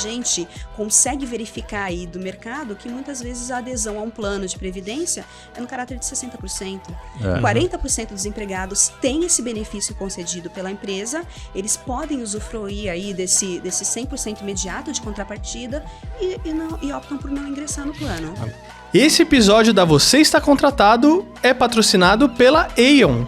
gente consegue verificar aí do mercado que muitas vezes a adesão a um plano de previdência é no caráter de 60%. 40% dos empregados têm esse benefício concedido pela empresa, eles podem usufruir aí desse 100% imediato de contrapartida e optam por não ingressar no plano. Esse episódio da Você Está Contratado é patrocinado pela Aon.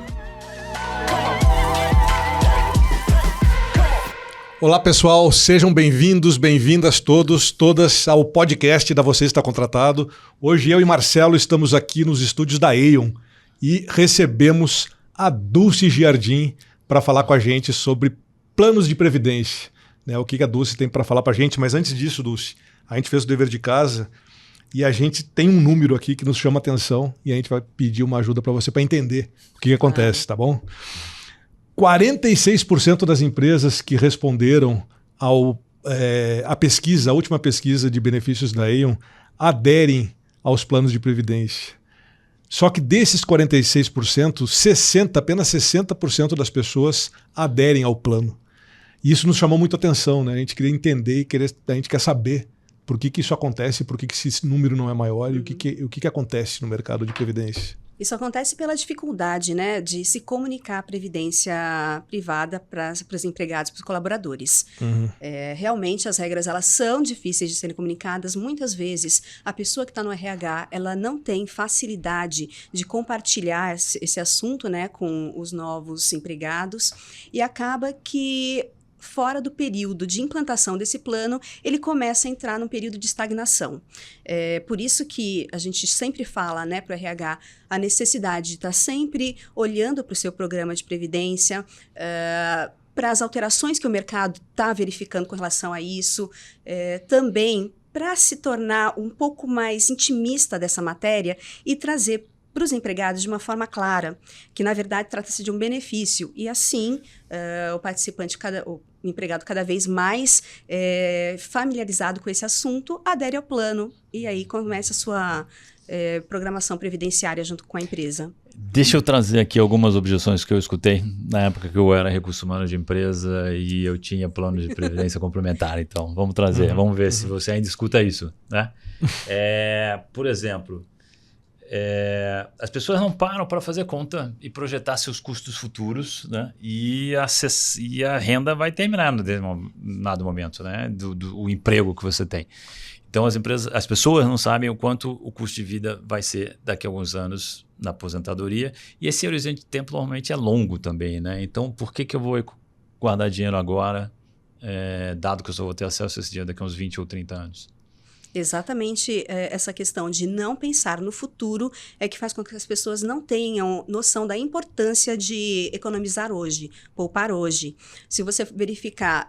Olá pessoal, sejam bem-vindos, bem-vindas todas ao podcast da Você Está Contratado. Hoje eu e Marcelo estamos aqui nos estúdios da Aon e recebemos a Dulce Giardin para falar com a gente sobre planos de previdência. O que a Dulce tem para falar para a gente, mas antes disso, Dulce, a gente fez o dever de casa e a gente tem um número aqui que nos chama atenção e a gente vai pedir uma ajuda para você para entender o que acontece, tá bom? 46% das empresas que responderam à pesquisa, a última pesquisa de benefícios da Aon, aderem aos planos de previdência. Só que desses 46%, apenas 60% das pessoas aderem ao plano. E isso nos chamou muito atenção, né? A gente queria entender e a gente quer saber por que isso acontece, por que esse número não é maior e o que acontece no mercado de previdência. Isso acontece pela dificuldade, né, de se comunicar a previdência privada para os empregados, para os colaboradores. Realmente as regras elas são difíceis de serem comunicadas. Muitas vezes a pessoa que está no RH ela não tem facilidade de compartilhar esse assunto, né, com os novos empregados e acaba que fora do período de implantação desse plano, ele começa a entrar num período de estagnação. Por isso que a gente sempre fala, né, para o RH, a necessidade de estar sempre olhando para o seu programa de previdência, para as alterações que o mercado está verificando com relação a isso, também para se tornar um pouco mais intimista dessa matéria e trazer para os empregados de uma forma clara, que na verdade trata-se de um benefício e assim o participante, o empregado cada vez mais familiarizado com esse assunto, adere ao plano e aí começa a sua programação previdenciária junto com a empresa. Deixa eu trazer aqui algumas objeções que eu escutei na época que eu era recurso humano de empresa e eu tinha plano de previdência complementar. Então, vamos trazer, vamos ver se você ainda escuta isso, né? Por exemplo, as pessoas não param para fazer conta e projetar seus custos futuros, né? E a renda vai terminar no determinado momento, né? Do emprego que você tem. Então as pessoas não sabem o quanto o custo de vida vai ser daqui a alguns anos na aposentadoria e esse horizonte de tempo normalmente é longo também, né? Então por que eu vou guardar dinheiro agora, dado que eu só vou ter acesso a esse dinheiro daqui a uns 20 ou 30 anos? Exatamente essa questão de não pensar no futuro é que faz com que as pessoas não tenham noção da importância de economizar hoje, poupar hoje. Se você verificar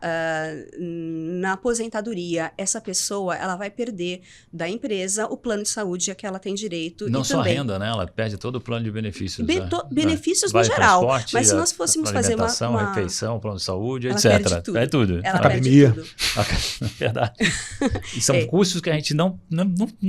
na aposentadoria, essa pessoa ela vai perder da empresa o plano de saúde a que ela tem direito. Não e só também, renda, né? Ela perde todo o plano de benefícios. Benefícios no geral. Mas se nós fôssemos fazer uma refeição, plano de saúde, ela etc. Perde tudo. Perde tudo. Ela Academia. perde tudo. Verdade. E são custos que a gente não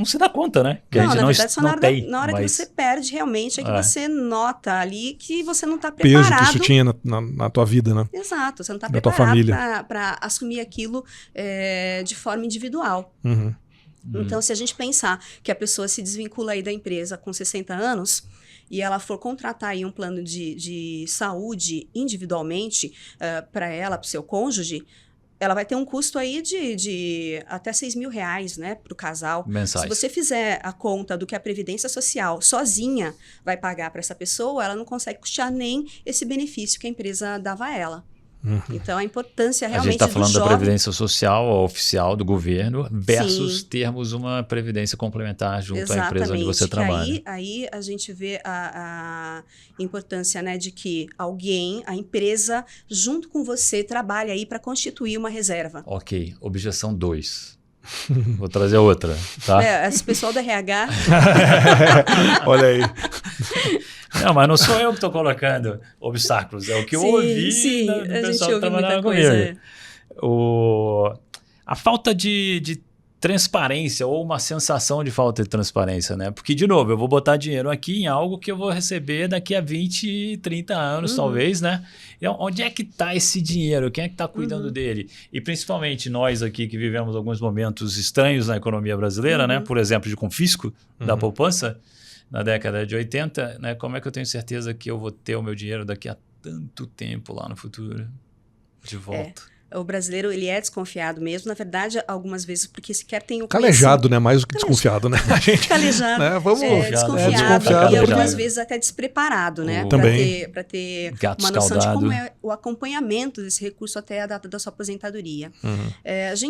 se dá conta, né? Que não, a gente na verdade, só na hora mas... que você perde, realmente, é que você nota ali que você não está preparado. Peso que isso tinha na tua vida, né? Exato, você não está Da tua família. preparado para assumir aquilo de forma individual. Então, se a gente pensar que a pessoa se desvincula aí da empresa com 60 anos e ela for contratar aí um plano de saúde individualmente para ela, para o seu cônjuge, ela vai ter um custo aí de até R$6.000, né, para o casal. Mensais. Se você fizer a conta do que a Previdência Social sozinha vai pagar para essa pessoa, ela não consegue custear nem esse benefício que a empresa dava a ela. Então, a importância realmente do jovem... A gente está falando da Previdência Social oficial do governo versus termos uma Previdência complementar junto à empresa onde você trabalha. Aí a gente vê a importância, né, de que a empresa, junto com você, trabalha aí para constituir uma reserva. Ok, objeção 2. Vou trazer outra, tá? Esse pessoal do RH... Olha aí. Não, mas não sou eu que estou colocando obstáculos, é o que eu ouvi do pessoal que trabalhava comigo. A falta de transparência ou uma sensação de falta de transparência, né? Porque, de novo, eu vou botar dinheiro aqui em algo que eu vou receber daqui a 20, 30 anos, talvez, né? E onde é que está esse dinheiro? Quem é que está cuidando dele? E principalmente nós aqui que vivemos alguns momentos estranhos na economia brasileira, né? Por exemplo, de confisco da poupança na década de 80, né? Como é que eu tenho certeza que eu vou ter o meu dinheiro daqui a tanto tempo lá no futuro de volta? O brasileiro, ele é desconfiado mesmo, na verdade, algumas vezes, porque sequer tem o calejado, né? Mais do que desconfiado, né? A gente, calejado, né? Vamos, desconfiado e algumas vezes até despreparado, né? Para ter uma noção de como é o acompanhamento desse recurso até a data da sua aposentadoria. Eu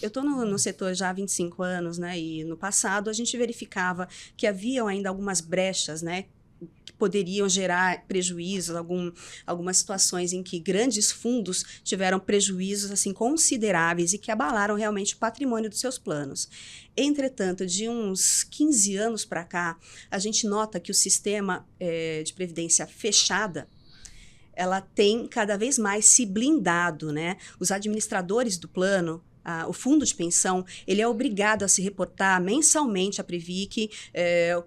estou no setor já há 25 anos, né? E no passado a gente verificava que haviam ainda algumas brechas, né? Que poderiam gerar prejuízos, algumas situações em que grandes fundos tiveram prejuízos assim, consideráveis e que abalaram realmente o patrimônio dos seus planos. Entretanto, de uns 15 anos para cá, a gente nota que o sistema de previdência fechada, ela tem cada vez mais se blindado, né? Os administradores do plano, o fundo de pensão, ele é obrigado a se reportar mensalmente à Previc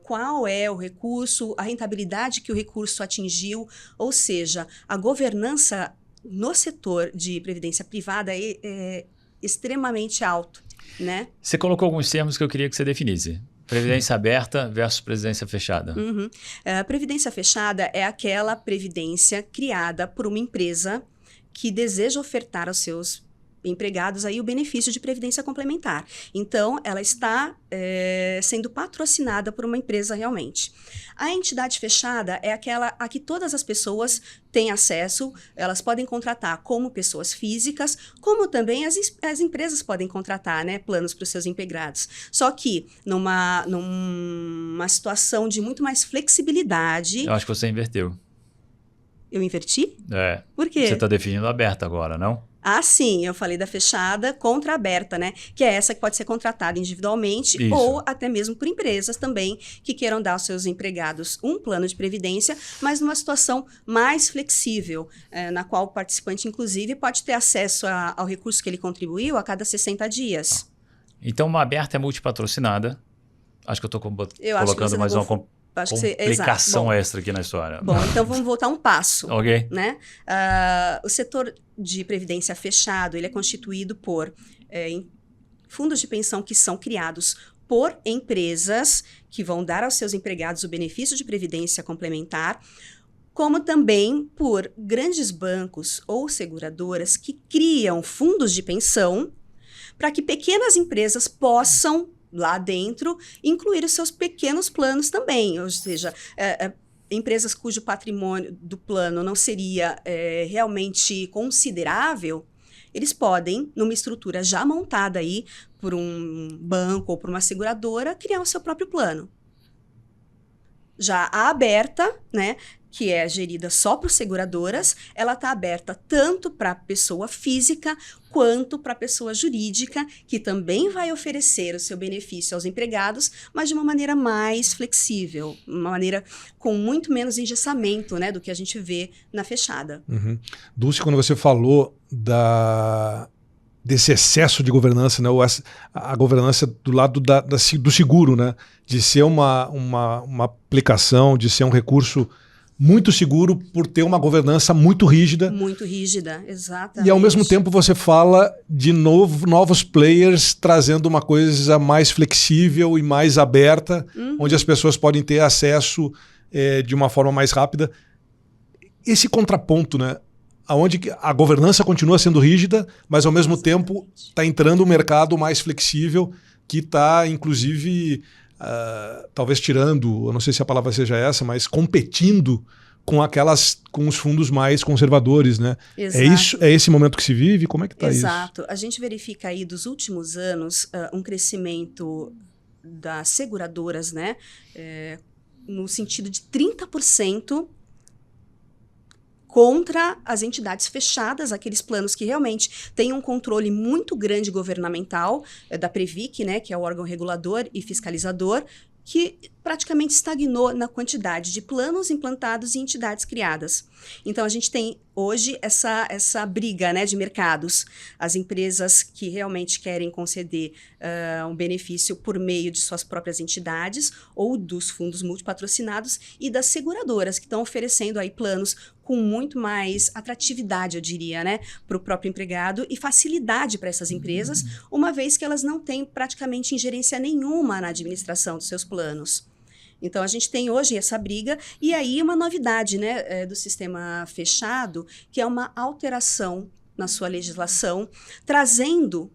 qual é o recurso, a rentabilidade que o recurso atingiu, ou seja, a governança no setor de previdência privada é extremamente alto, né? Você colocou alguns termos que eu queria que você definisse. Previdência aberta versus previdência fechada. Previdência fechada é aquela previdência criada por uma empresa que deseja ofertar aos seus empregados aí o benefício de previdência complementar. Então, ela está sendo patrocinada por uma empresa realmente. A entidade fechada é aquela a que todas as pessoas têm acesso, elas podem contratar como pessoas físicas, como também as empresas podem contratar, né, planos para os seus empregados. Só que numa situação de muito mais flexibilidade... Eu acho que você inverteu. Eu inverti? Por quê? Você está definindo aberta agora, não? Ah, sim, eu falei da fechada contra a aberta, né? Que é essa que pode ser contratada individualmente ou até mesmo por empresas também que queiram dar aos seus empregados um plano de previdência, mas numa situação mais flexível, na qual o participante, inclusive, pode ter acesso ao recurso que ele contribuiu a cada 60 dias. Então, uma aberta é multipatrocinada. Acho que eu estou colocando mais uma complicação extra aqui na história. Bom, então vamos voltar um passo. Ok. Né? O setor de previdência fechado, ele é constituído por fundos de pensão que são criados por empresas que vão dar aos seus empregados o benefício de previdência complementar, como também por grandes bancos ou seguradoras que criam fundos de pensão para que pequenas empresas possam lá dentro, incluir os seus pequenos planos também, ou seja, empresas cujo patrimônio do plano não seria realmente considerável, eles podem, numa estrutura já montada aí por um banco ou por uma seguradora, criar o seu próprio plano. Já a aberta, né, que é gerida só por seguradoras, ela está aberta tanto para pessoa física quanto para pessoa jurídica, que também vai oferecer o seu benefício aos empregados, mas de uma maneira mais flexível, uma maneira com muito menos engessamento, né, do que a gente vê na fechada. Dulce, quando você falou desse excesso de governança, né, a governança do lado do seguro, né, de ser uma aplicação, de ser um recurso muito seguro por ter uma governança muito rígida. Muito rígida, exatamente. E ao mesmo tempo você fala de novos players trazendo uma coisa mais flexível e mais aberta, onde as pessoas podem ter acesso de uma forma mais rápida. Esse contraponto, né? Onde a governança continua sendo rígida, mas ao mesmo tempo está entrando um mercado mais flexível que está, inclusive... talvez tirando, eu não sei se a palavra seja essa, mas competindo com os fundos mais conservadores, né? Exato. É esse momento que se vive? Como é que está isso? Exato. A gente verifica aí dos últimos anos um crescimento das seguradoras, né? No sentido de 30% contra as entidades fechadas, aqueles planos que realmente têm um controle muito grande governamental da Previc, né, que é o órgão regulador e fiscalizador, que praticamente estagnou na quantidade de planos implantados e entidades criadas. Então, a gente tem hoje essa briga, né, de mercados. As empresas que realmente querem conceder um benefício por meio de suas próprias entidades ou dos fundos multipatrocinados e das seguradoras que estão oferecendo aí planos com muito mais atratividade, eu diria, né, para o próprio empregado e facilidade para essas empresas, uma vez que elas não têm praticamente ingerência nenhuma na administração dos seus planos. Então, a gente tem hoje essa briga e aí uma novidade, né, do sistema fechado, que é uma alteração na sua legislação, trazendo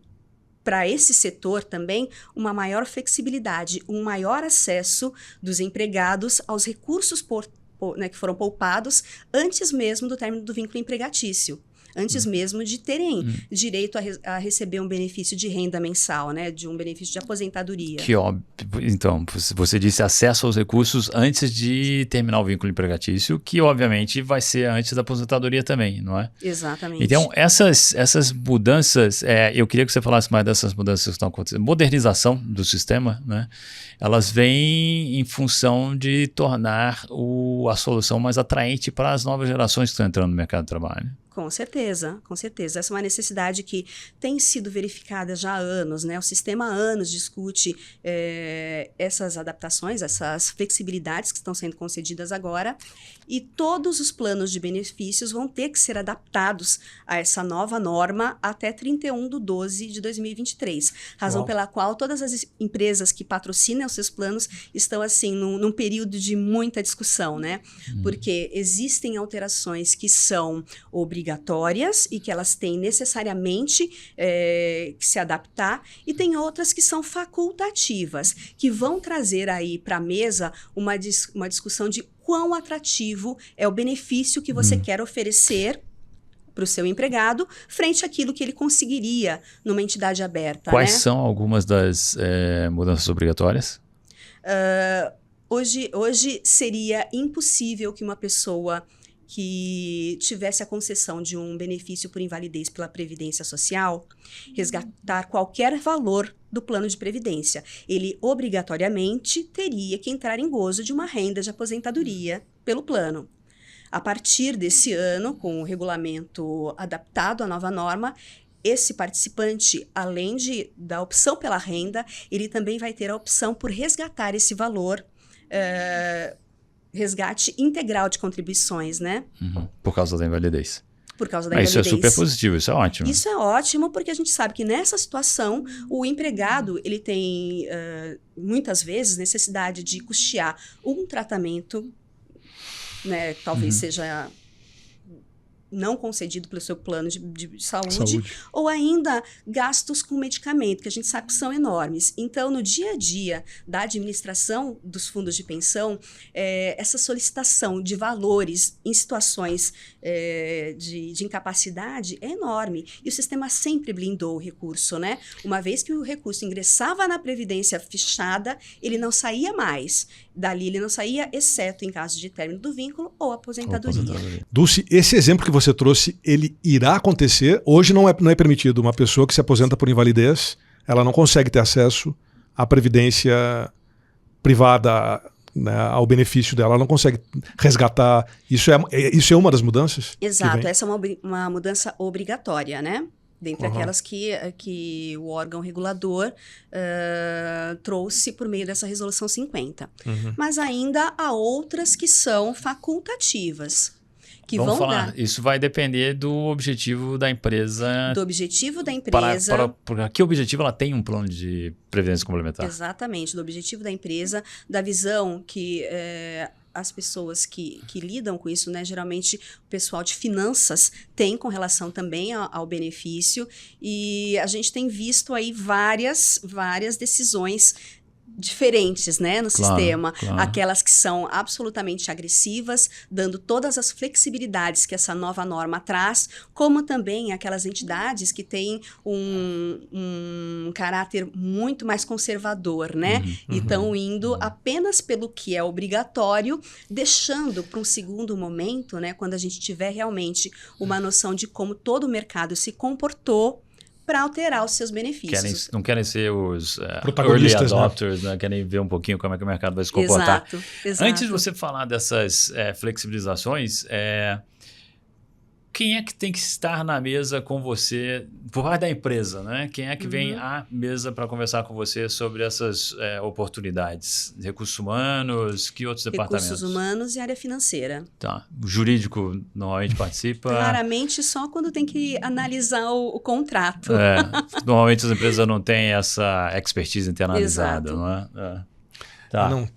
para esse setor também uma maior flexibilidade, um maior acesso dos empregados aos recursos né, que foram poupados antes mesmo do término do vínculo empregatício. Antes mesmo de terem direito a receber um benefício de renda mensal, né? De um benefício de aposentadoria. Que óbvio. Então, você disse acesso aos recursos antes de terminar o vínculo empregatício, que obviamente vai ser antes da aposentadoria também, não é? Exatamente. Então, essas mudanças, eu queria que você falasse mais dessas mudanças que estão acontecendo. Modernização do sistema, né? Elas vêm em função de tornar a solução mais atraente para as novas gerações que estão entrando no mercado de trabalho. Com certeza, com certeza. Essa é uma necessidade que tem sido verificada já há anos, né? O sistema há anos discute essas adaptações, essas flexibilidades que estão sendo concedidas agora, e todos os planos de benefícios vão ter que ser adaptados a essa nova norma até 31/12/2023. Razão Uau. pela qual todas as empresas que patrocinam os seus planos estão, assim, num período de muita discussão, né? Porque existem alterações que são obrigatórias e que elas têm necessariamente que se adaptar, e tem outras que são facultativas, que vão trazer aí para a mesa uma discussão de quão atrativo é o benefício que você quer oferecer para o seu empregado frente àquilo que ele conseguiria numa entidade aberta. Quais né? são algumas das mudanças obrigatórias? Hoje seria impossível que uma pessoa que tivesse a concessão de um benefício por invalidez pela Previdência Social resgatar qualquer valor do plano de previdência. Ele obrigatoriamente teria que entrar em gozo de uma renda de aposentadoria pelo plano. A partir desse ano, com o regulamento adaptado à nova norma, esse participante, além da opção pela renda, ele também vai ter a opção por resgatar esse valor, resgate integral de contribuições, né? Por causa da invalidez. Por causa da Mas invalidez. isso é super positivo, isso é ótimo. Isso é ótimo porque a gente sabe que nessa situação o empregado ele tem muitas vezes necessidade de custear um tratamento, né, talvez seja não concedido pelo seu plano de saúde, ou ainda gastos com medicamento, que a gente sabe que são enormes. Então, no dia a dia da administração dos fundos de pensão, essa solicitação de valores em situações de incapacidade é enorme. E o sistema sempre blindou o recurso, né? Uma vez que o recurso ingressava na Previdência fechada, ele não saía mais. Dali ele não saía, exceto em caso de término do vínculo ou aposentadoria. Dulce, esse exemplo que você trouxe, ele irá acontecer? Hoje não é permitido uma pessoa que se aposenta por invalidez, ela não consegue ter acesso à previdência privada, né, ao benefício dela, ela não consegue resgatar. Isso é uma das mudanças? Exato, essa é uma mudança obrigatória, né? Dentre aquelas que o órgão regulador trouxe por meio dessa resolução 50. Mas ainda há outras que são facultativas. Vamos falar, isso vai depender do objetivo da empresa. Do objetivo da empresa. Para que objetivo ela tem um plano de previdência complementar? Exatamente, do objetivo da empresa, da visão que as pessoas que lidam com isso, né, geralmente o pessoal de finanças tem com relação também ao benefício, e a gente tem visto aí várias decisões diferentes, né, no sistema. Claro. Aquelas que são absolutamente agressivas, dando todas as flexibilidades que essa nova norma traz, como também aquelas entidades que têm um caráter muito mais conservador, né? E estão indo apenas pelo que é obrigatório, deixando para um segundo momento, né, quando a gente tiver realmente uma noção de como todo o mercado se comportou para alterar os seus benefícios. Não querem ser os early Protagonistas, adopters, né? Querem ver um pouquinho como é que o mercado vai se comportar. Exato. Antes de você falar dessas flexibilizações, quem é que tem que estar na mesa com você, por parte da empresa, né? Quem é que vem à mesa para conversar com você sobre essas oportunidades? Recursos humanos, que outros departamentos? Recursos humanos e área financeira. Tá. O jurídico normalmente participa? Claramente só quando tem que analisar o contrato. Normalmente as empresas não têm essa expertise internalizada, Exato. não é? Tá. Não,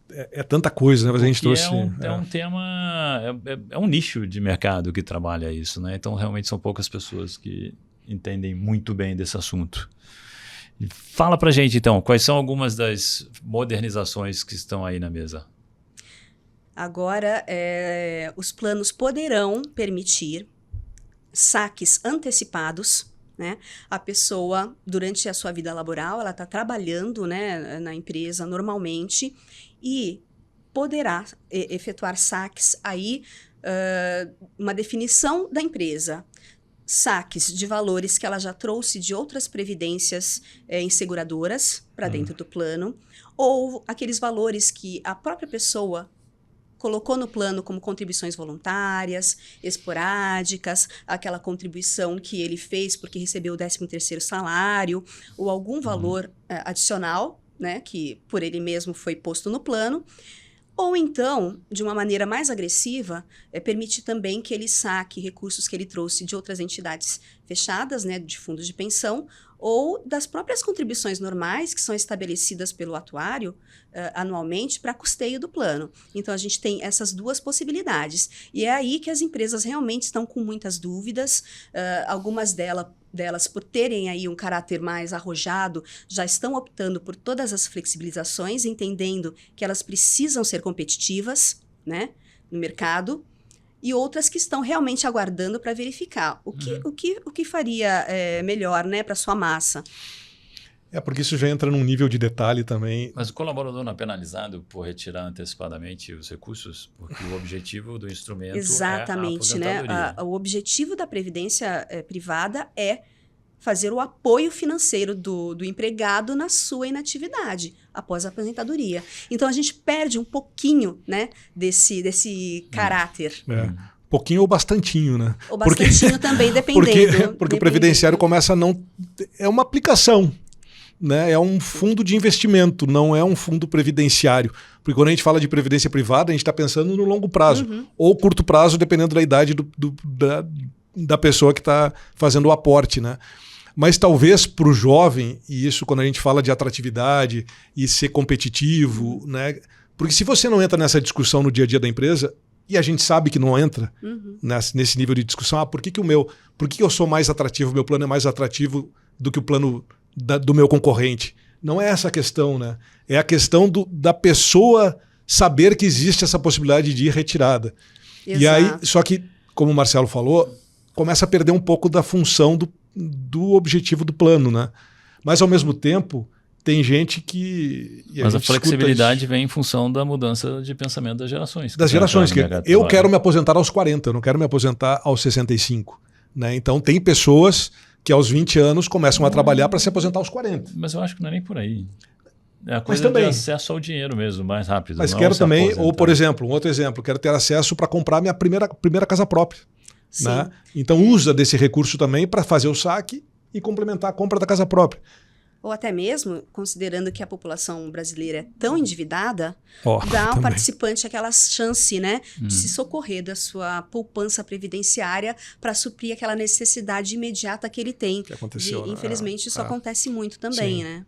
é tanta coisa, né? Mas a gente trouxe... É um tema, é um nicho de mercado que trabalha isso, né? Então, realmente são poucas pessoas que entendem muito bem desse assunto. Fala pra gente, então, quais são algumas das modernizações que estão aí na mesa? Agora, os planos poderão permitir saques antecipados, né? A pessoa, durante a sua vida laboral, ela está trabalhando, né, na empresa normalmente e poderá efetuar saques aí, uma definição da empresa. Saques de valores que ela já trouxe de outras previdências em seguradoras para dentro do plano, ou aqueles valores que a própria pessoa colocou no plano como contribuições voluntárias, esporádicas, aquela contribuição que ele fez porque recebeu o 13º salário, ou algum valor adicional, né, que por ele mesmo foi posto no plano. Ou então, de uma maneira mais agressiva, permite também que ele saque recursos que ele trouxe de outras entidades fechadas, né, de fundos de pensão, ou das próprias contribuições normais que são estabelecidas pelo atuário anualmente para custeio do plano. Então, a gente tem essas duas possibilidades. E é aí que as empresas realmente estão com muitas dúvidas, algumas delas, por terem aí um caráter mais arrojado, já estão optando por todas as flexibilizações, entendendo que elas precisam ser competitivas, né, no mercado, e outras que estão realmente aguardando para verificar o que faria melhor, né, para sua massa. Porque isso já entra num nível de detalhe também. Mas o colaborador não é penalizado por retirar antecipadamente os recursos? Porque o objetivo do instrumento Exatamente, é a aposentadoria. O objetivo da previdência privada é fazer o apoio financeiro do empregado na sua inatividade após a aposentadoria. Então, a gente perde um pouquinho, né, desse caráter. Pouquinho ou bastantinho, né? Ou bastantinho também, dependendo. Porque o previdenciário começa a não... É uma aplicação, né? É um fundo de investimento, não é um fundo previdenciário. Porque quando a gente fala de previdência privada, a gente está pensando no longo prazo. Ou curto prazo, dependendo da idade da pessoa que está fazendo o aporte, né? Mas talvez para o jovem, e isso quando a gente fala de atratividade e ser competitivo, né? Porque se você não entra nessa discussão no dia a dia da empresa, e a gente sabe que não entra nesse nível de discussão, por que eu sou mais atrativo, meu plano é mais atrativo do que o plano do meu concorrente? Não é essa a questão, né? É a questão da pessoa saber que existe essa possibilidade de ir retirada. Exato. E aí, só que, como o Marcelo falou, começa a perder um pouco da função do objetivo do plano, né? Mas, ao mesmo tempo, tem gente que... Mas a flexibilidade vem em função da mudança de pensamento das gerações. Das gerações. Eu quero me aposentar aos 40, eu não quero me aposentar aos 65. Né? Então, tem pessoas que aos 20 anos começam a trabalhar para se aposentar aos 40. Mas eu acho que não é nem por aí. É a coisa de acesso ao dinheiro mesmo, mais rápido. Mas quero também, ou por exemplo, um outro exemplo, quero ter acesso para comprar minha primeira casa própria. Né? Então usa desse recurso também para fazer o saque e complementar a compra da casa própria. Ou até mesmo, considerando que a população brasileira é tão endividada, dá ao participante aquela chance, né, de se socorrer da sua poupança previdenciária para suprir aquela necessidade imediata que ele tem. Que aconteceu, infelizmente, isso acontece muito também, né?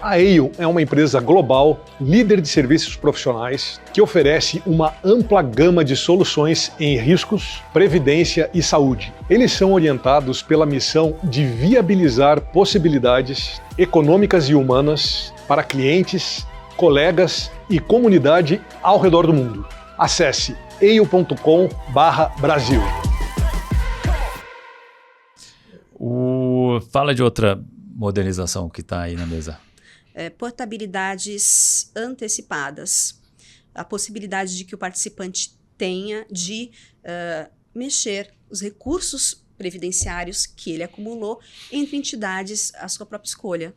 A Aon é uma empresa global, líder de serviços profissionais, que oferece uma ampla gama de soluções em riscos, previdência e saúde. Eles são orientados pela missão de viabilizar possibilidades econômicas e humanas para clientes, colegas e comunidade ao redor do mundo. Acesse aon.com/Brasil. Fala de outra modernização que está aí na mesa. Portabilidades antecipadas. A possibilidade de que o participante tenha de mexer os recursos previdenciários que ele acumulou entre entidades à sua própria escolha.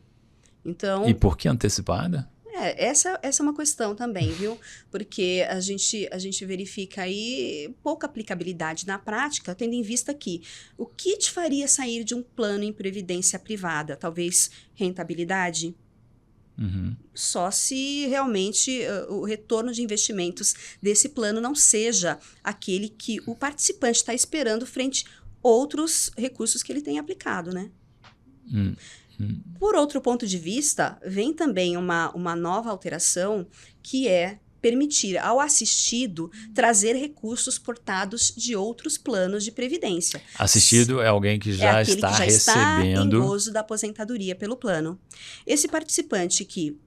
Então, E por que antecipada? essa é uma questão também, viu? Porque a gente verifica aí pouca aplicabilidade na prática, tendo em vista que o que te faria sair de um plano em previdência privada? Talvez rentabilidade? Uhum. Só se realmente o retorno de investimentos desse plano não seja aquele que o participante está esperando frente a outros recursos que ele tem aplicado, né? Por outro ponto de vista, vem também uma nova alteração que é permitir ao assistido trazer recursos portados de outros planos de previdência. Assistido é alguém que já aquele está que já está em recebendo. gozo da aposentadoria pelo plano. Esse participante que,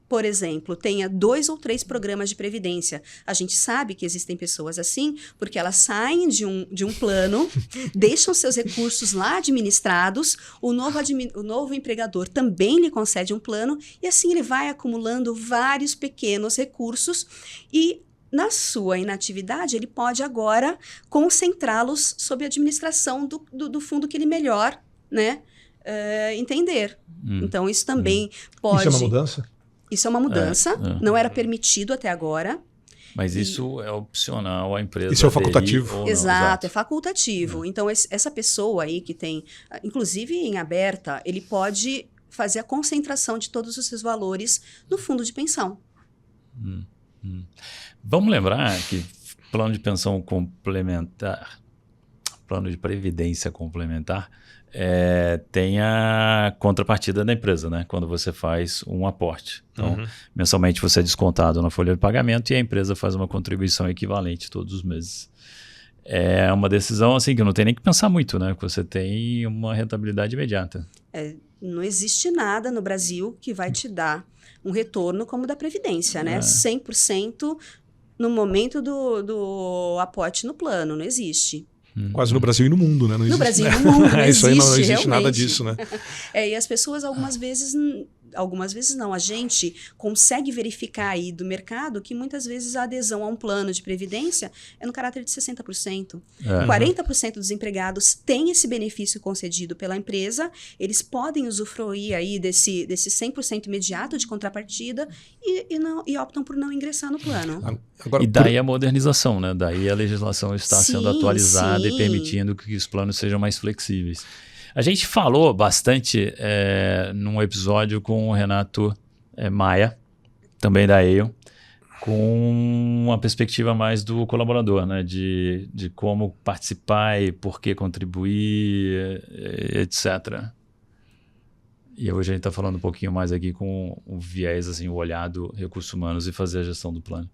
por exemplo, tenha 2 ou 3 programas de previdência. A gente sabe que existem pessoas assim, porque elas saem de um plano, deixam seus recursos lá administrados, o novo empregador também lhe concede um plano, e assim ele vai acumulando vários pequenos recursos e, na sua inatividade, ele pode agora concentrá-los sob a administração do fundo que ele melhor, né, entender. Então, isso também pode... Isso é uma mudança? Isso é uma mudança, não era permitido até agora. Mas isso é opcional, a empresa. Isso é facultativo. Ou não, Exato, é facultativo. Então, essa pessoa aí que tem, inclusive em aberta, ele pode fazer a concentração de todos os seus valores no fundo de pensão. Vamos lembrar que plano de pensão complementar, plano de previdência complementar, tem a contrapartida da empresa, né? Quando você faz um aporte. Então, mensalmente você é descontado na folha de pagamento e a empresa faz uma contribuição equivalente todos os meses. É uma decisão assim que não tem nem que pensar muito, né? Que você tem uma rentabilidade imediata. Não existe nada no Brasil que vai te dar um retorno como o da Previdência, né? 100% no momento do aporte no plano, não existe. Quase no Brasil e no mundo, né? Não No existe, Brasil e no mundo, não Isso aí não existe realmente. nada disso, né? E as pessoas algumas vezes não, a gente consegue verificar aí do mercado que muitas vezes a adesão a um plano de previdência é no caráter de 60%. 40% dos empregados têm esse benefício concedido pela empresa, eles podem usufruir aí desse 100% imediato de contrapartida e optam por não ingressar no plano. Agora, E daí a modernização, né? Daí a legislação está sendo atualizada e permitindo que os planos sejam mais flexíveis. A gente falou bastante num episódio com o Renato Maia, também da Aon, com uma perspectiva mais do colaborador, né? De como participar e por que contribuir, etc. E hoje a gente está falando um pouquinho mais aqui com o viés, assim, o olhar do recursos humanos e fazer a gestão do plano.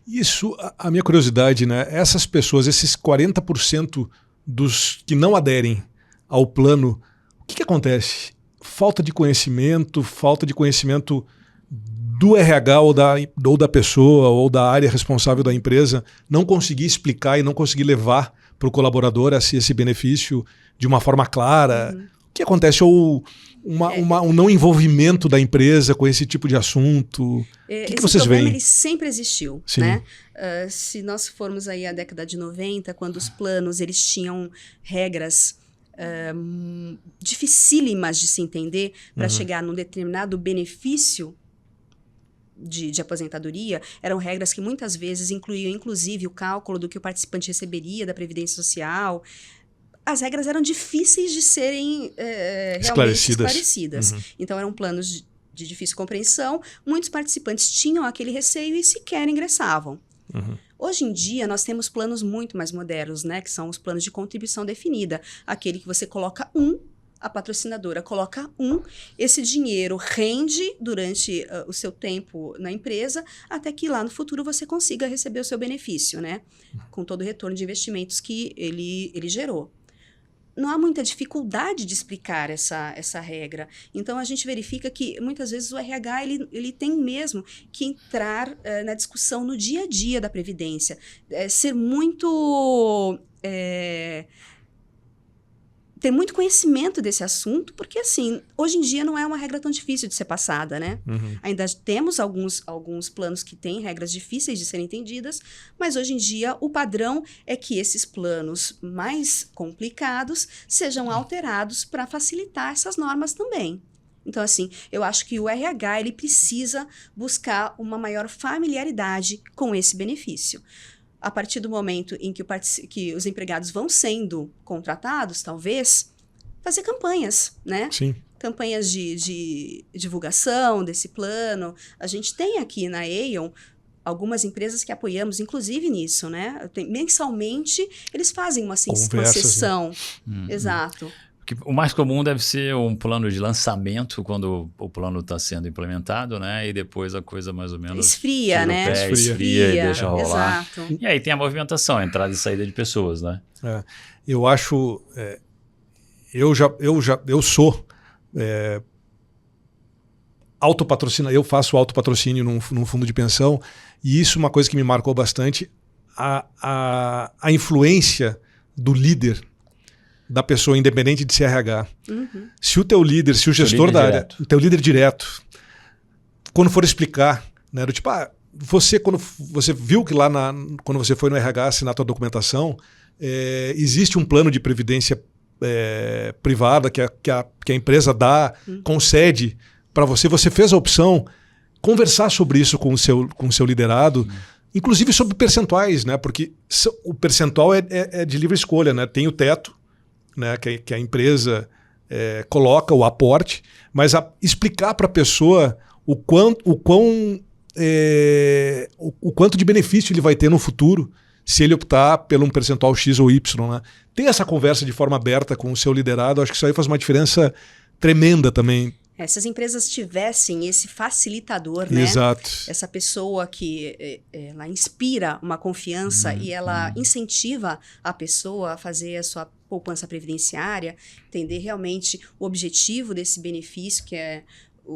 Isso, a minha curiosidade, né? Essas pessoas, esses 40% dos que não aderem ao plano, o que acontece? Falta de conhecimento do RH ou da pessoa ou da área responsável da empresa, não conseguir explicar e não conseguir levar para o colaborador esse benefício de uma forma clara. O que acontece? Ou um não envolvimento da empresa com esse tipo de assunto? O que vocês veem? Ele sempre existiu, né? Se nós formos aí à década de 90, quando os planos eles tinham regras dificílimas de se entender para chegar num determinado benefício de aposentadoria, eram regras que muitas vezes incluíam, inclusive, o cálculo do que o participante receberia da Previdência Social. As regras eram difíceis de serem realmente esclarecidas. Então, eram planos de difícil compreensão, muitos participantes tinham aquele receio e sequer ingressavam. Hoje em dia, nós temos planos muito mais modernos, né? Que são os planos de contribuição definida. Aquele que você coloca a patrocinadora coloca esse dinheiro rende durante o seu tempo na empresa, até que lá no futuro você consiga receber o seu benefício, né? Com todo o retorno de investimentos que ele gerou. Não há muita dificuldade de explicar essa regra. Então, a gente verifica que, muitas vezes, o RH ele tem mesmo que entrar na discussão no dia a dia da Previdência. Ser muito ter muito conhecimento desse assunto, porque, assim, hoje em dia não é uma regra tão difícil de ser passada, né? Ainda temos alguns planos que têm regras difíceis de serem entendidas, mas hoje em dia o padrão é que esses planos mais complicados sejam alterados para facilitar essas normas também. Então, assim, eu acho que o RH ele precisa buscar uma maior familiaridade com esse benefício. A partir do momento em que os empregados vão sendo contratados, talvez, fazer campanhas, né? Sim. Campanhas de divulgação desse plano. A gente tem aqui na Aon algumas empresas que apoiamos, inclusive nisso, né? Mensalmente, eles fazem uma sessão. Né? Exato. O mais comum deve ser um plano de lançamento, quando o plano está sendo implementado, né? E depois a coisa mais ou menos... Esfria, né? Esfria e deixa rolar. Exato. E aí tem a movimentação, entrada e saída de pessoas, né? Eu acho... Eu sou autopatrocinador, eu faço autopatrocínio num fundo de pensão, e isso é uma coisa que me marcou bastante, a influência do líder, da pessoa, independente de ser RH. Se o teu líder, se o gestor da área, o teu líder direto, quando for explicar, né, do tipo, quando você viu que lá quando você foi no RH assinar a tua documentação, existe um plano de previdência privada que a empresa dá, concede para você, você fez a opção, conversar sobre isso com o seu liderado, inclusive sobre percentuais, né, porque o percentual é de livre escolha, né, tem o teto, né, que a empresa coloca o aporte, mas explicar para a pessoa o quanto de benefício ele vai ter no futuro se ele optar por um percentual X ou Y. Né? Ter essa conversa de forma aberta com o seu liderado, acho que isso aí faz uma diferença tremenda também. Se as empresas tivessem esse facilitador, né? Exato. Essa pessoa que ela inspira uma confiança e ela incentiva a pessoa a fazer a sua poupança previdenciária, entender realmente o objetivo desse benefício, que é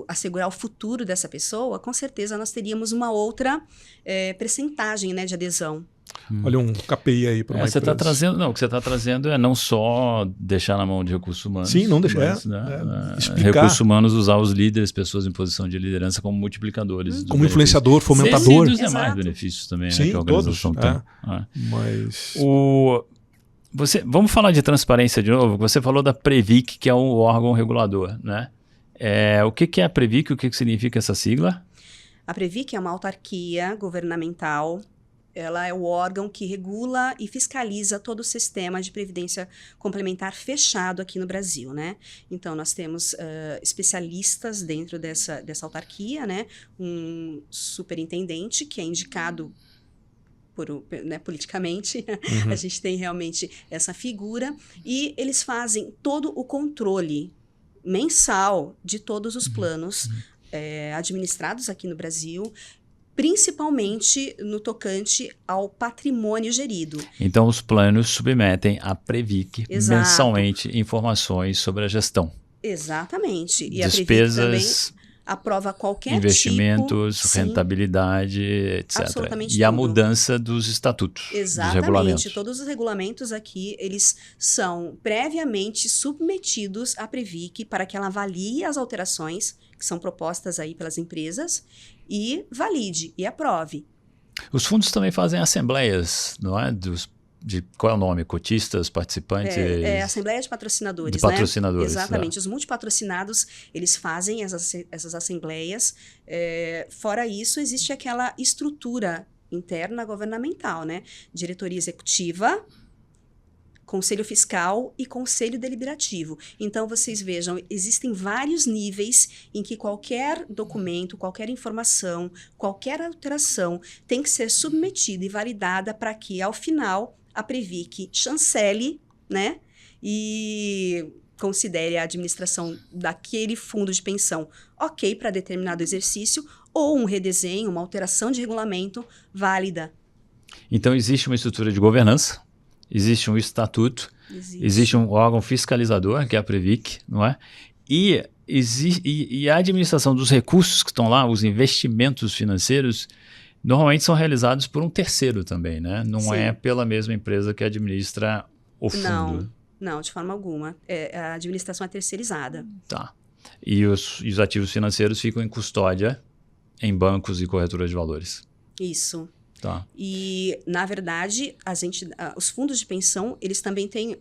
assegurar o futuro dessa pessoa, com certeza nós teríamos uma outra percentagem, né, de adesão. Olha um KPI aí para uma empresa. O que você está trazendo é não só deixar na mão de recursos humanos. Sim, não deixar. Recursos humanos, usar os líderes, pessoas em posição de liderança como multiplicadores. Como influenciador, fomentador. E os demais benefícios também, sim, né, que a organização todos, tem. Mas... Vamos falar de transparência de novo. Você falou da Previc, que é um órgão regulador, né? O que é a Previc? O que significa essa sigla? A Previc é uma autarquia governamental. Ela é o órgão que regula e fiscaliza todo o sistema de previdência complementar fechado aqui no Brasil, né? Então, nós temos especialistas dentro dessa autarquia, né? Um superintendente que é indicado politicamente. A gente tem realmente essa figura e eles fazem todo o controle mensal de todos os planos administrados aqui no Brasil, principalmente no tocante ao patrimônio gerido. Então, os planos submetem à Previc mensalmente Exato. Informações sobre a gestão. Exatamente. E despesas, a Previc também aprova qualquer investimentos, tipo, rentabilidade, etc. Absolutamente e a tudo. mudança dos estatutos, Exatamente. dos regulamentos. Todos os regulamentos aqui, eles são previamente submetidos à Previc para que ela avalie as alterações que são propostas aí pelas empresas e valide e aprove. Os fundos também fazem assembleias, não é? Qual é o nome? Cotistas, participantes? Assembleia de patrocinadores, de patrocinadores, né? Exatamente. Os multipatrocinados, eles fazem essas assembleias. Fora isso, existe aquela estrutura interna governamental, né? Diretoria executiva, Conselho Fiscal e Conselho Deliberativo. Então, vocês vejam, existem vários níveis em que qualquer documento, qualquer informação, qualquer alteração tem que ser submetida e validada para que, ao final, a Previc chancele, né, e considere a administração daquele fundo de pensão ok para determinado exercício ou um redesenho, uma alteração de regulamento válida. Então, existe uma estrutura de governança, existe um estatuto, existe um órgão fiscalizador, que é a Previc, não é? E a administração dos recursos que estão lá, os investimentos financeiros, normalmente são realizados por um terceiro também, né? Não Sim. é pela mesma empresa que administra o fundo. Não, de forma alguma. A administração é terceirizada. Tá. E os ativos financeiros ficam em custódia em bancos e corretoras de valores. Isso. Tá. E, na verdade, os fundos de pensão, eles também têm,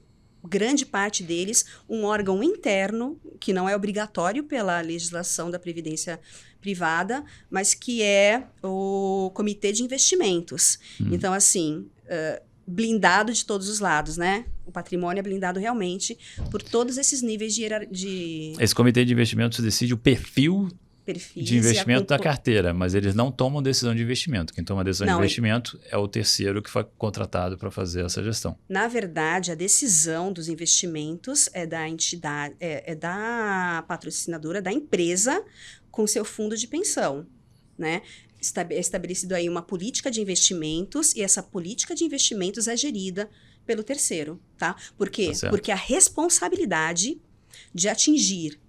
grande parte deles, um órgão interno, que não é obrigatório pela legislação da Previdência Privada, mas que é o Comitê de Investimentos. Então, assim, blindado de todos os lados, né? O patrimônio é blindado realmente por todos esses níveis de Esse comitê de investimentos decide o perfil perfis. de investimento da carteira, mas eles não tomam decisão de investimento. Quem toma a decisão de investimento é o terceiro que foi contratado para fazer essa gestão. Na verdade, a decisão dos investimentos é da entidade, é da patrocinadora, da empresa com seu fundo de pensão, né? É estabelecido aí uma política de investimentos e essa política de investimentos é gerida pelo terceiro, tá? Por quê? Tá certo. Porque a responsabilidade de atingir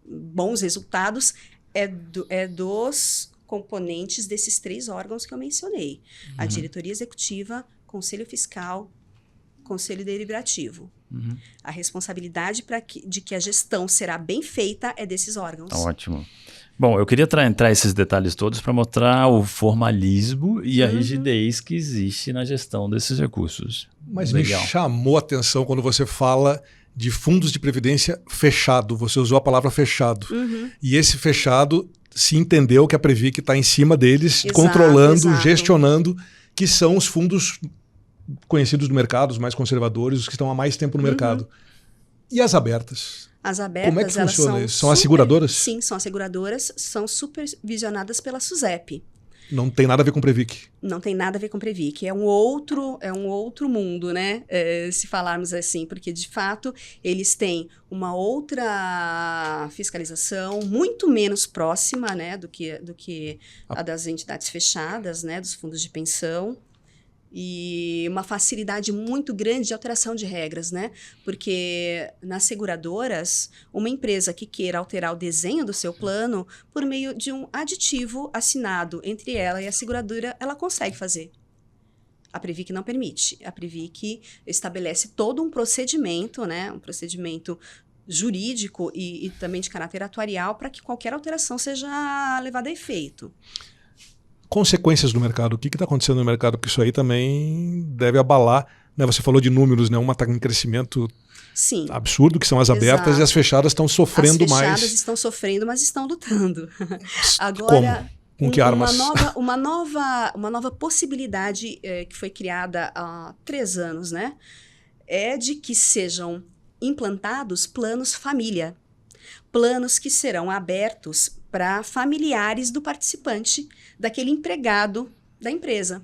bons resultados é dos componentes desses 3 órgãos que eu mencionei. A diretoria executiva, conselho fiscal, conselho deliberativo. A responsabilidade de que a gestão será bem feita é desses órgãos. Tá ótimo. Bom, eu queria entrar esses detalhes todos para mostrar o formalismo e a rigidez que existe na gestão desses recursos. Mas Legal. me chamou a atenção quando você fala de fundos de previdência fechado. Você usou a palavra fechado. E esse fechado se entendeu que a Previc está em cima deles, Exato, controlando, exato. gestionando, que são os fundos conhecidos do mercado, os mais conservadores, os que estão há mais tempo no mercado. E as abertas? As abertas, Como é que elas funciona isso? São as seguradoras? Sim, são as seguradoras, são supervisionadas pela SUSEP. Não tem nada a ver com Previc. Não tem nada a ver com Previc, é um outro mundo, né? Se falarmos assim, porque de fato eles têm uma outra fiscalização muito menos próxima, né, do que a das entidades fechadas, né, dos fundos de pensão. E uma facilidade muito grande de alteração de regras, né? Porque nas seguradoras, uma empresa que queira alterar o desenho do seu plano por meio de um aditivo assinado entre ela e a seguradora, ela consegue fazer. A Previc não permite. A Previc estabelece todo um procedimento, né? Um procedimento jurídico e também de caráter atuarial para que qualquer alteração seja levada a efeito. Consequências do mercado. O que está acontecendo no mercado? Porque isso aí também deve abalar. Né? Você falou de números, né? Uma está em crescimento Sim. absurdo, que são as abertas, Exato. e as fechadas estão sofrendo mais. As fechadas estão sofrendo, mas estão lutando. Agora, Com que armas? uma nova possibilidade que foi criada há 3 anos, né? É de que sejam implantados planos família. Planos que serão abertos para familiares do participante, daquele empregado da empresa.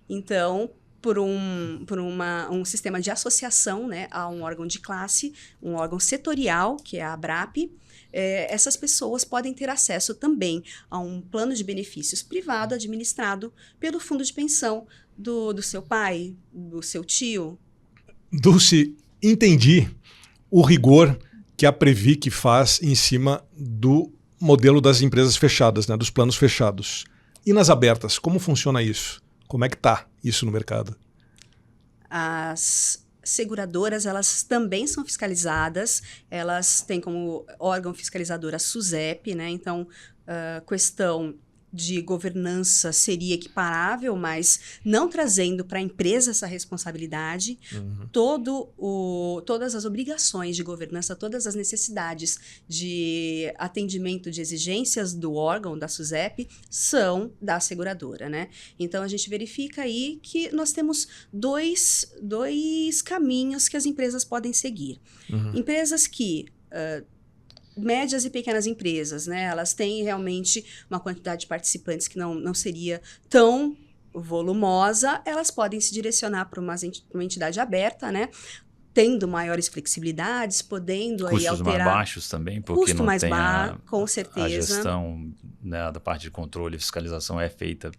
Então, por um sistema de associação, né, a um órgão de classe, um órgão setorial, que é a ABRAP, essas pessoas podem ter acesso também a um plano de benefícios privado administrado pelo fundo de pensão do seu pai, do seu tio. Dulce, entendi o rigor que a Previc faz em cima do modelo das empresas fechadas, né, dos planos fechados. E nas abertas, como funciona isso? Como é que está isso no mercado? As seguradoras, elas também são fiscalizadas, elas têm como órgão fiscalizador a SUSEP, né? Então, questão de governança seria equiparável, mas não trazendo para a empresa essa responsabilidade, todas as obrigações de governança, todas as necessidades de atendimento de exigências do órgão, da SUSEP, são da seguradora, né? Então, a gente verifica aí que nós temos dois caminhos que as empresas podem seguir. Empresas que... médias e pequenas empresas, né? Elas têm realmente uma quantidade de participantes que não seria tão volumosa, elas podem se direcionar para uma entidade aberta, né? Tendo maiores flexibilidades, podendo aí Custos alterar... mais baixos também, porque Custo não mais tem baixo, com certeza. a gestão, né, da parte de controle e fiscalização é feita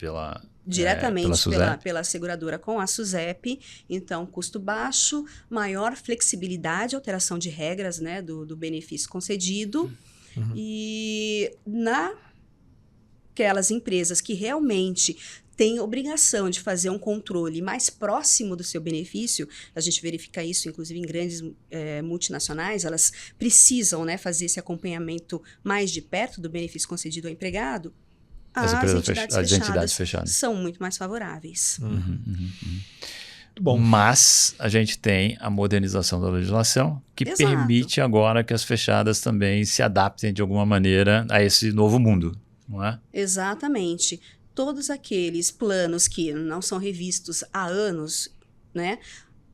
diretamente pela pela seguradora com a SUSEP. Então, custo baixo, maior flexibilidade, alteração de regras, né, do benefício concedido. E naquelas empresas que realmente tem obrigação de fazer um controle mais próximo do seu benefício. A gente verifica isso, inclusive, em grandes multinacionais, elas precisam, né, fazer esse acompanhamento mais de perto do benefício concedido ao empregado. As entidades fechadas são muito mais favoráveis. Bom. Mas a gente tem a modernização da legislação que permite agora que as fechadas também se adaptem de alguma maneira a esse novo mundo, não é? Exatamente. Todos aqueles planos que não são revistos há anos, né,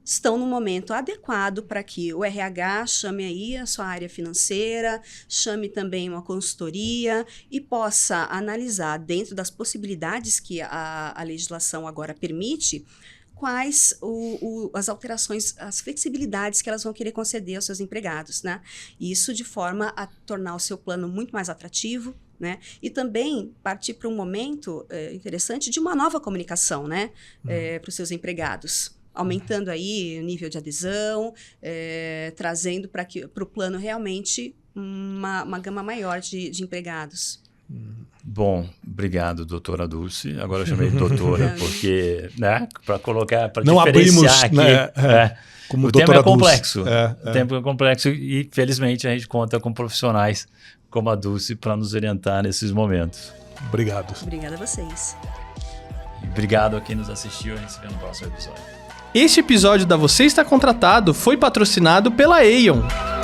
estão no momento adequado para que o RH chame aí a sua área financeira, chame também uma consultoria e possa analisar, dentro das possibilidades que a legislação agora permite, quais as alterações, as flexibilidades que elas vão querer conceder aos seus empregados, né? Isso de forma a tornar o seu plano muito mais atrativo, né? E também partir para um momento interessante de uma nova comunicação, né? Para os seus empregados, aumentando aí o nível de adesão, trazendo para o plano realmente uma gama maior de empregados. Bom, obrigado, doutora Dulce. Agora eu chamei de doutora porque, né, para colocar, para abrimos, diferenciar aqui, né, como o tema é complexo. Dulce. O tema é complexo e, felizmente, a gente conta com profissionais como a Dulce para nos orientar nesses momentos. Obrigado. Obrigada a vocês. E obrigado a quem nos assistiu. A gente se vê no próximo episódio. Este episódio da Você Está Contratado foi patrocinado pela Aon.